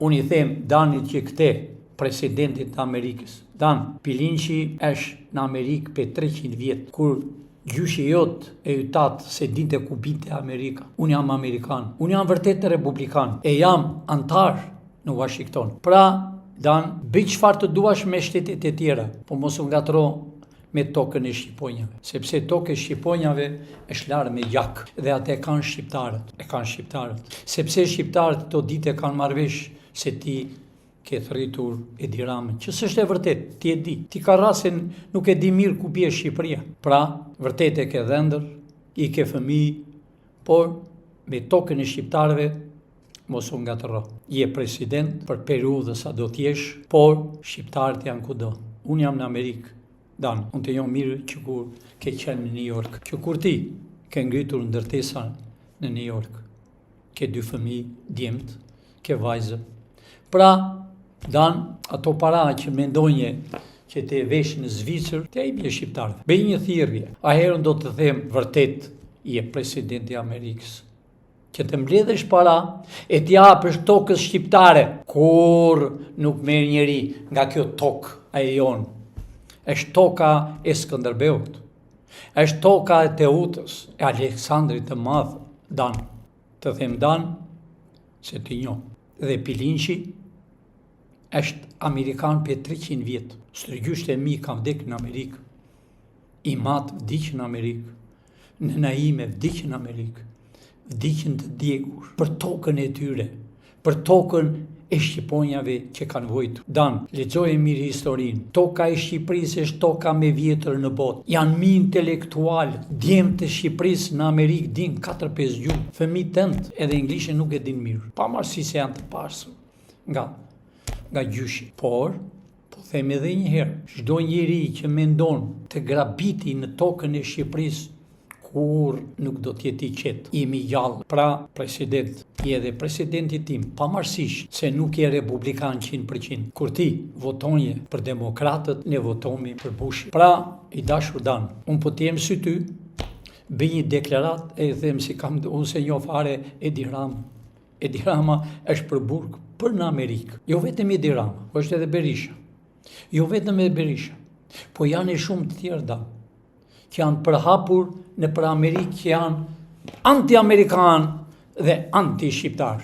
Unë i them Danit që këte, presidentit të Amerikës. Dan, Pilinqi është në Amerikë për 300 vjetë, kur gjyshi jot e ytat se dinte ku binte Amerika. Unë jam Amerikan, unë jam vërtet republikan, e jam antar në Washington. Pra, Dan, bëj çfarë të duash me shtetet e tjera, po mos u ngatro me tokën e Shqiponjave, sepse toka e Shqiponjave është larë me gjak, dhe atë e kanë shqiptarët, sepse shqiptarët to ditë kanë marrëvesh se ti ke thritur Edi Ramën, që s'është e vërtet, ti e di. Ti ka rasin nuk e di mirë ku bie Shqipëria. Pra, vërtet e ke dhëndër, i ke fëmijë, por me tokën e shqiptarëve mos u ngatro. Je president për periudhë sa do t'jesh, por shqiptarët janë kudo. Unë jam në Amerikë. Dan, unë të jam mirë që kur ke qenë në New York, që kur ti ke ngritur ndërtesa në New York, ke 2 fëmijë, djemt, ke vajzë. Pra, Dan, ato para që mendonje që te vesh në Zvicër, te i bje shqiptarëve. Bëj një thirrje. A herën do të them vërtet je presidenti i Amerikës, që të mbledhesh para e t'japësh tokës shqiptare, kur nuk merr njeri nga kjo tokë e jonë. Është toka e Skënderbeut, është toka e Teutës, e Aleksandrit të Madh. Dan, të them Dan, se ti njoh. Dhe Pilinqi është Amerikan për 300 vjetë. Stërgjysht e mi ka vdek në Amerikë, i matë vdikë në Amerikë, nëna ime vdikë në Amerikë, vdikën të djegur, për tokën e tyre, për tokën e Shqiponjave që kanë vojtur. Dan, lexoje mirë historinë. Toka e Shqipërisë është toka me vjetër në botë. Janë mi intelektual, djemë të Shqipërisë në Amerikë din 4-5 gjuhë. Fëmijët tënd edhe anglisht nuk e din mirë. Pavarësisht se janë të pasur nga gjyshi. Por, po them edhe një herë, çdo njeri që mendon të grabiti në tokën e Shqipërisë, kur nuk do t'jeti qetë. Jemi gjallë, pra president, i edhe presidenti tim, pavarësisht se nuk je republikan 100%. Kur ti votonje për demokratët, ne votomi për Bushi. Pra, i dashur Dan, unë po t'jem si ty, bëj një deklarat e them si kam unë se njoh fare Edi Rama. Edi Rama është për burg, për në Amerikë. Jo vetëm Edi Rama, po është edhe Berisha. Jo vetëm edhe Berisha, po janë e shumë të tjerë Dan, që janë përhapur në për Amerikë, që janë anti-amerikan dhe anti-shqiptar.